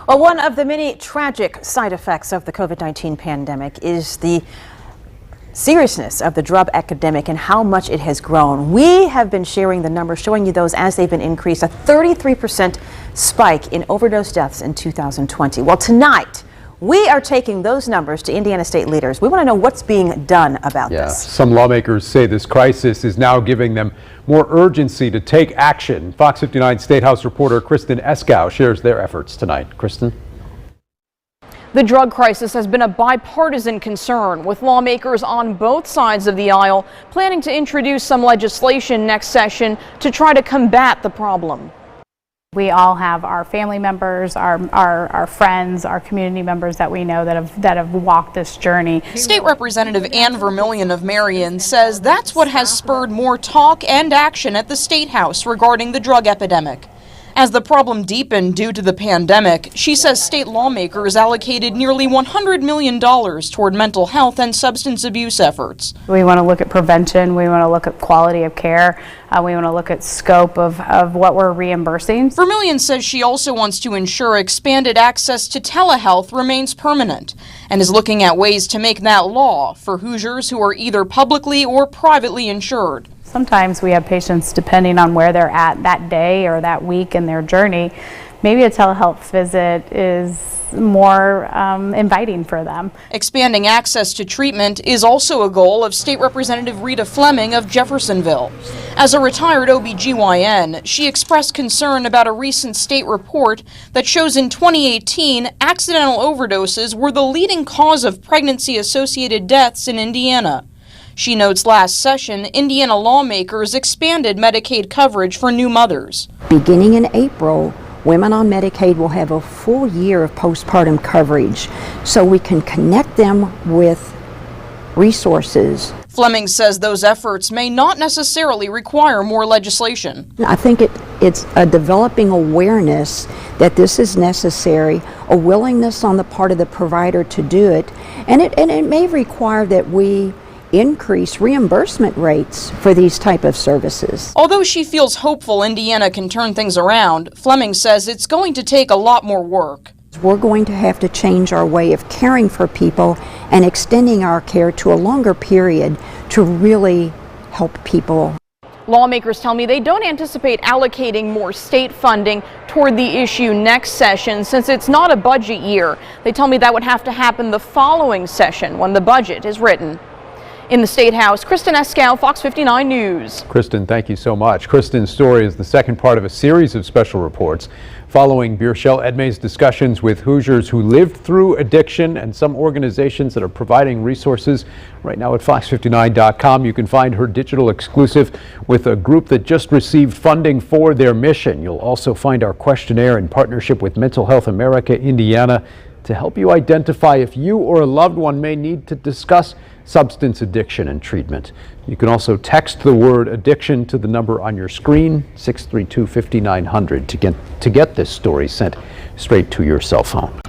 Well, one of the many tragic side effects of the COVID-19 pandemic is the seriousness of the drug epidemic and how much it has grown. We have been sharing the numbers, showing you those as they've been increased, a 33% spike in overdose deaths in 2020. Well, tonight, we are taking those numbers to Indiana state leaders. We want to know what's being done about this. Some lawmakers say this crisis is now giving them more urgency to take action. Fox 59 State House reporter Kristen Eskow shares their efforts tonight. Kristen? The drug crisis has been a bipartisan concern, with lawmakers on both sides of the aisle planning to introduce some legislation next session to try to combat the problem. We all have our family members, our friends, our community members that we know that have walked this journey. State Representative Ann Vermillion of Marion says that's what has spurred more talk and action at the State House regarding the drug epidemic. As the problem deepened due to the pandemic, she says state lawmakers allocated nearly $100 million toward mental health and substance abuse efforts. We want to look at prevention, we want to look at quality of care, we want to look at scope of what we're reimbursing. Vermillion says she also wants to ensure expanded access to telehealth remains permanent and is looking at ways to make that law for Hoosiers who are either publicly or privately insured. Sometimes we have patients, depending on where they're at that day or that week in their journey, maybe a telehealth visit is more inviting for them. Expanding access to treatment is also a goal of State Representative Rita Fleming of Jeffersonville. As a retired OBGYN, she expressed concern about a recent state report that shows in 2018 accidental overdoses were the leading cause of pregnancy-associated deaths in Indiana. She notes last session, Indiana lawmakers expanded Medicaid coverage for new mothers. Beginning in April, women on Medicaid will have a full year of postpartum coverage, so we can connect them with resources. Fleming says those efforts may not necessarily require more legislation. I think it's a developing awareness that this is necessary, a willingness on the part of the provider to do it, and it may require that we increase reimbursement rates for these type of services. Although she feels hopeful Indiana can turn things around, Fleming says it's going to take a lot more work. We're going to have to change our way of caring for people and extending our care to a longer period to really help people. Lawmakers tell me they don't anticipate allocating more state funding toward the issue next session since it's not a budget year. They tell me that would have to happen the following session when the budget is written. In the State House, Kristen Eskow, Fox 59 News. Kristen, thank you so much. Kristen's story is the second part of a series of special reports following Birchelle Edme's discussions with Hoosiers who lived through addiction and some organizations that are providing resources. Right now at fox59.com, you can find her digital exclusive with a group that just received funding for their mission. You'll also find our questionnaire in partnership with Mental Health America Indiana to help you identify if you or a loved one may need to discuss substance addiction and treatment. You can also text the word addiction to the number on your screen, 632-5900, to get this story sent straight to your cell phone.